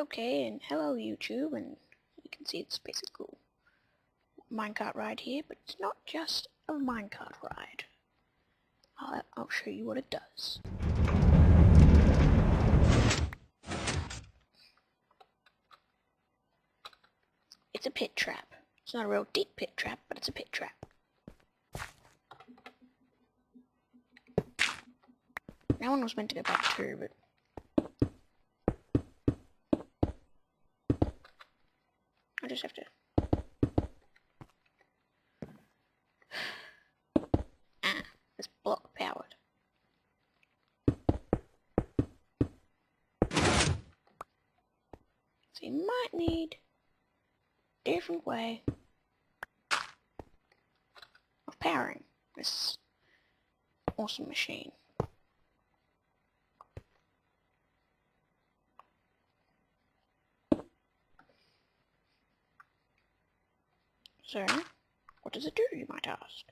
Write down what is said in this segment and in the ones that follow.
Okay, and hello YouTube, and you can see it's basically a minecart ride here, but it's not just a minecart ride. I'll show you what it does. It's a pit trap. It's not a real deep pit trap, but it's a pit trap. That one was meant to go back too, but I just have to... it's block powered. So you might need a different way of powering this awesome machine. So, what does it do, you might ask?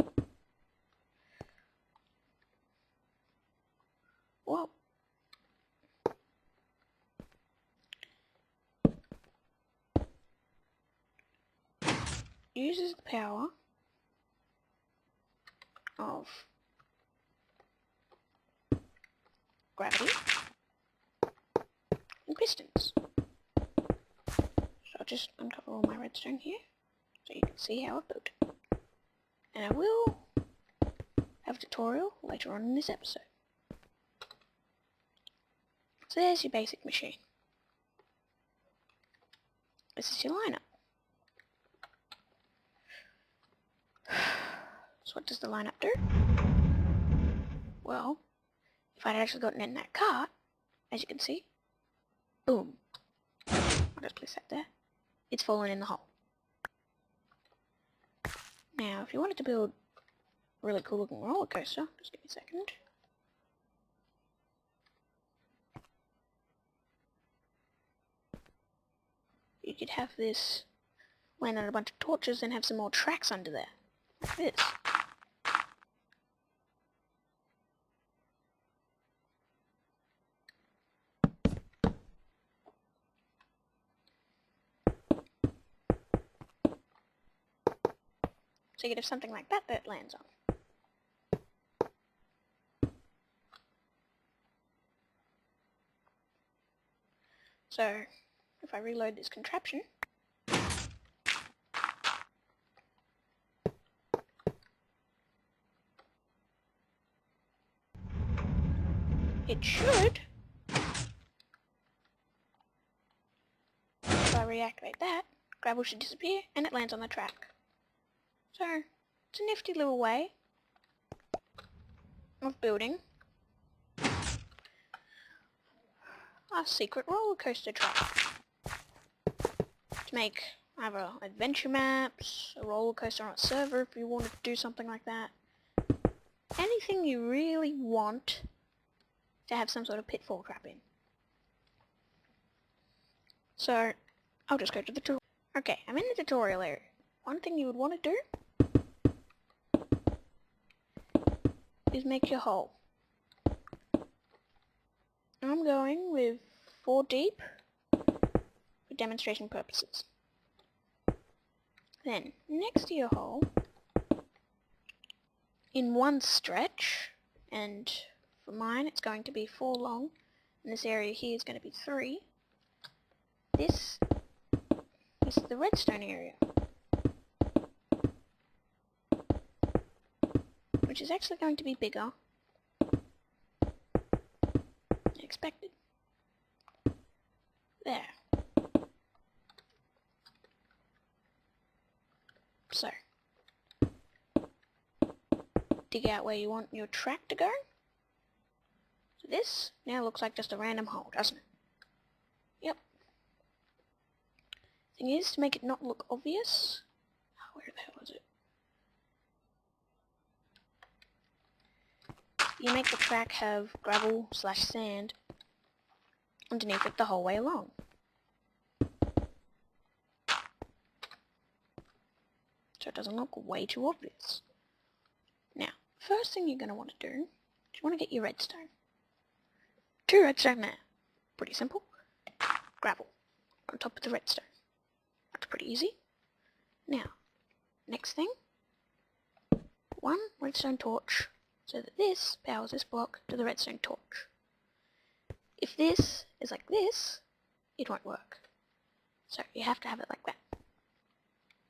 Well, uses the power of gravity and pistons. So I'll just uncover all my redstone here so you can see how I built it. And I will have a tutorial later on in this episode. So there's your basic machine. This is your lineup. So what does the lineup do? Well, if I'd actually gotten in that cart, as you can see, boom. I'll just place that there. It's fallen in the hole. Now, if you wanted to build a really cool looking roller coaster, just give me a second. You could have this land on a bunch of torches and have some more tracks under there. Like this. So you could have something like that that it lands on. So, if I reload this contraption, it should, if I reactivate that, gravel should disappear and it lands on the track. So, it's a nifty little way of building a secret roller coaster track. To make either adventure maps, a roller coaster on a server if you wanted to do something like that. Anything you really want to have some sort of pitfall trap in. So, I'll just go to the tutorial. Okay, I'm in the tutorial area. One thing you would want to do is make your hole. I'm going with 4 deep for demonstration purposes. Then, next to your hole, in one stretch, and for mine it's going to be 4 long, and this area here is going to be 3, this is the redstone area, which is actually going to be bigger than expected. There. So, dig out where you want your track to go. So this now looks like just a random hole, doesn't it? Yep. Thing is, to make it not look obvious, where the hell is it? You make the track have gravel/sand underneath it the whole way along. So it doesn't look way too obvious. Now, first thing you're going to want to do is you want to get your redstone. 2 redstone there. Pretty simple. Gravel. on top of the redstone. That's pretty easy. Now, next thing, one redstone torch, so that this powers this block to the redstone torch. If this is like this, it won't work. So you have to have it like that.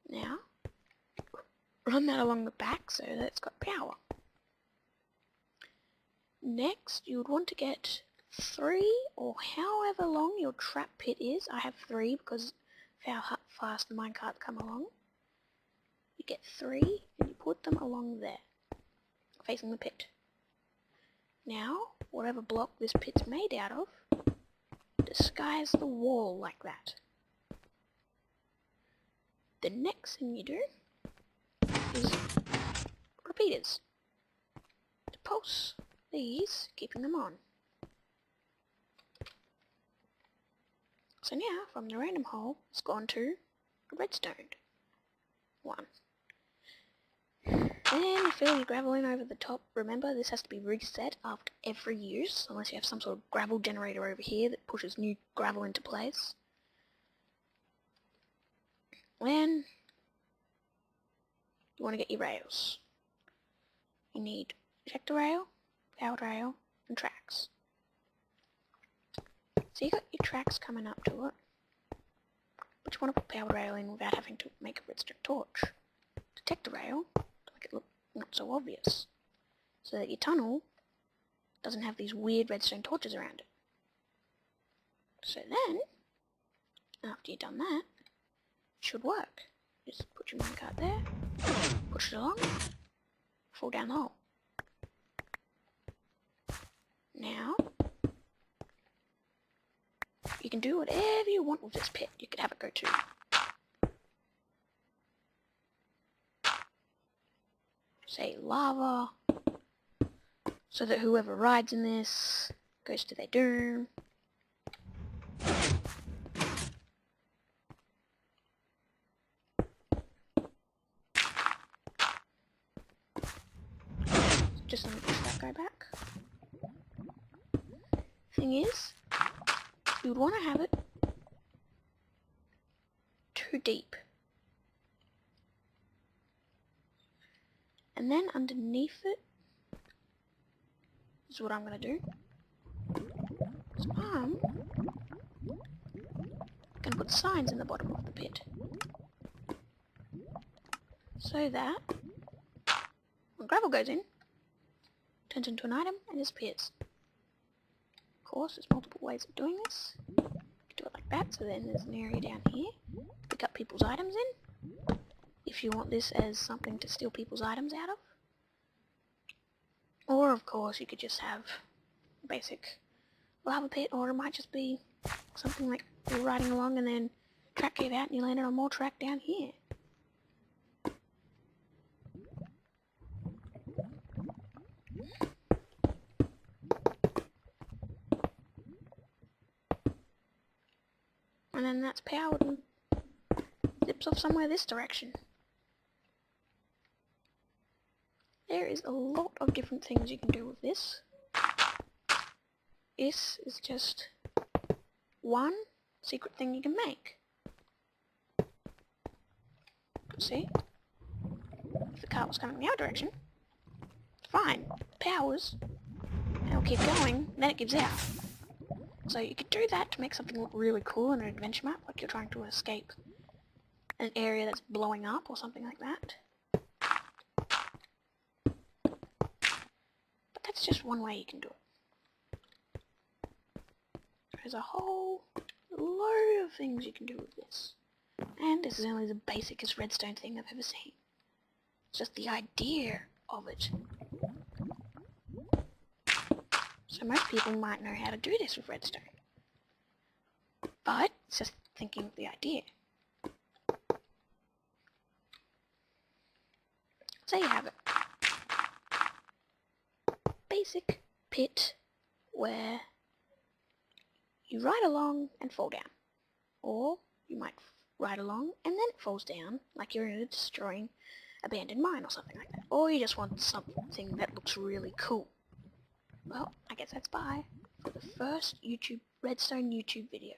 Now, run that along the back so that it's got power. Next, you would want to get 3, or however long your trap pit is. I have 3 because of how fast the minecarts come along. You get 3 and you put them along there, facing the pit. Now, whatever block this pit's made out of, disguise the wall like that. The next thing you do is repeaters to pulse these, keeping them on. So now, from the random hole, it's gone to a redstone 1. Then you fill your gravel in over the top. Remember, this has to be reset after every use, unless you have some sort of gravel generator over here that pushes new gravel into place. Then, you want to get your rails. You need ejector rail, powered rail, and tracks. So you got your tracks coming up to it, but you want to put powered rail in without having to make a redstone torch. Detector rail to make it look not so obvious, so that your tunnel doesn't have these weird redstone torches around it. So then, after you've done that, it should work. Just put your minecart there, push it along, fall down the hole. Now, you can do whatever you want with this pit. You could have it go to say lava, so that whoever rides in this goes to their doom. Just let me push that guy back. Thing is, you would want to have it too deep. And then underneath it is what I'm going to do. So I'm going to put signs in the bottom of the pit, so that when gravel goes in, it turns into an item and disappears. Of course, there's multiple ways of doing this. You can do it like that, so then there's an area down here to pick up people's items in, if you want this as something to steal people's items out of. Or, of course, you could just have a basic lava pit, or it might just be something like you're riding along and then track gave out and you landed on more track down here. And then that's powered and zips off somewhere this direction. There is a lot of different things you can do with this. This is just one secret thing you can make. See? If the cart was coming the other direction, fine, powers, and it'll keep going, then it gives out. So you could do that to make something look really cool in an adventure map, like you're trying to escape an area that's blowing up or something like that. But that's just one way you can do it. There's a whole load of things you can do with this. And this is only the basicest redstone thing I've ever seen. It's just the idea of it. So most people might know how to do this with redstone. But it's just thinking of the idea. So you have it. Basic pit where you ride along and fall down. Or you might ride along and then it falls down like you're destroying abandoned mine or something like that. Or you just want something that looks really cool. Well, I guess that's bye for the first redstone YouTube video.